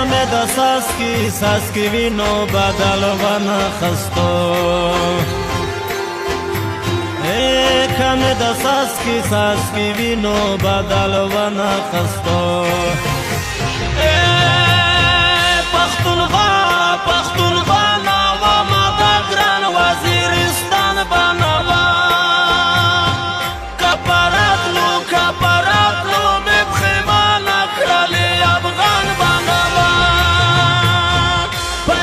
کمې د څاڅکي وینو بدل ونه خستو کمې د څاڅکي وینو بدل ونه خستو پښتونخوا ناوه د ګران وزیرستان بنوا کپراتلو مې پښیمانه کړلې افغان بنوا په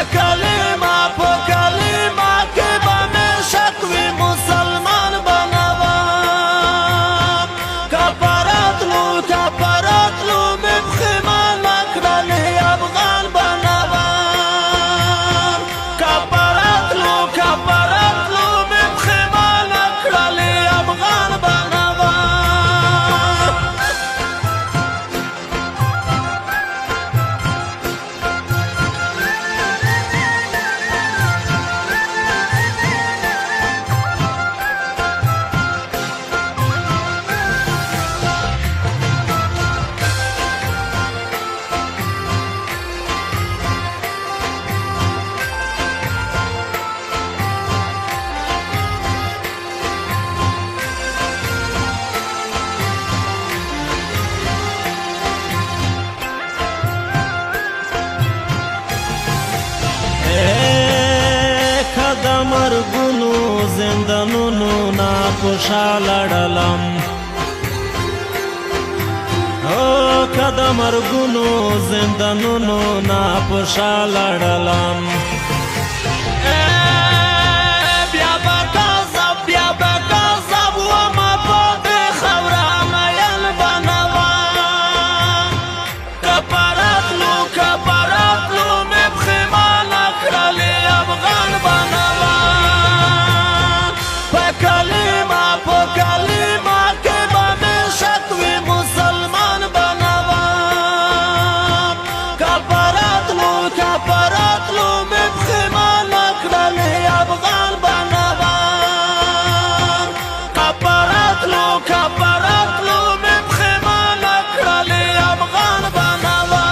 کلمه کې به مې شک وي مسلمان بنوا کپراتلو مې پښیمانه کړلې افغان بنوا کپراتلو مې پښیمانه کړلې افغان بنوا د مرګونو زندانونو نا خوشاله ډلم که د مرګونو زندانونو نا خوشاله ډلم بیا به غضب ومه په دې خاوره مین بنوا کپراتلو مې پښیمانه کړلې افغان بنوا په کلمه کې به مې شک وي مسلمان بنوا کپراتلو مې پښیمانه کړلې افغان بنوا کپراتلو مې پښیمانه کړلې افغان بنوا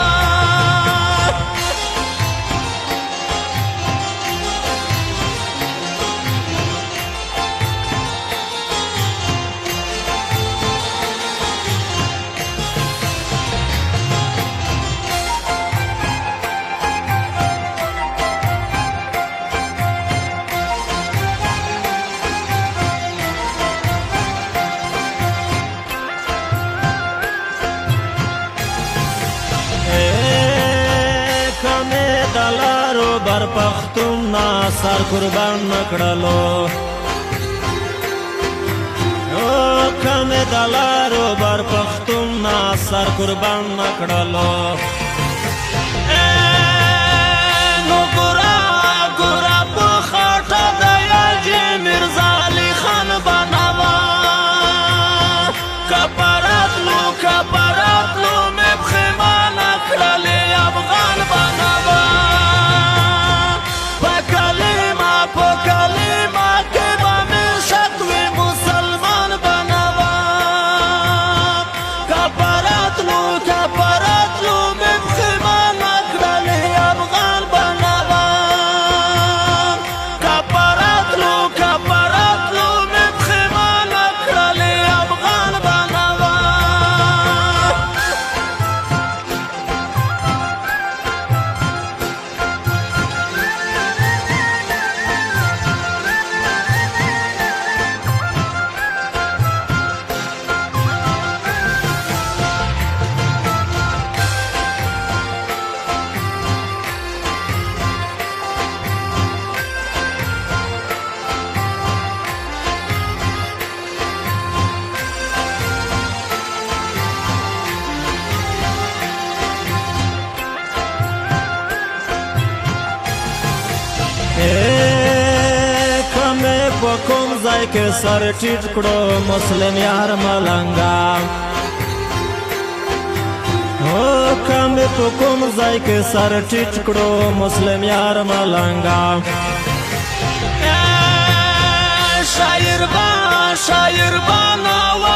دلارو بر پختون نا سر قربان نکړلو کمې دلارو بر پختون نا سر قربان نکړلو نو ګورا په خاطه د یاجي مرزا علي خان بنوا کپراتلو مې پښیمانه کړلې افغان بنوا په کلمه کې به مې شک وي مسلمان بنوا کپراتلو مې پښیمانه کړلې افغان بنوا کپراتلو مې پښیمانه کړلې افغان بنوا کمې په کوم ځای کې سر ټیټ کړو مسلم یار ملنګا کمې په کوم ځای کې سر ټیټ کړو مسلم یار ملنګا شاعر با ناوه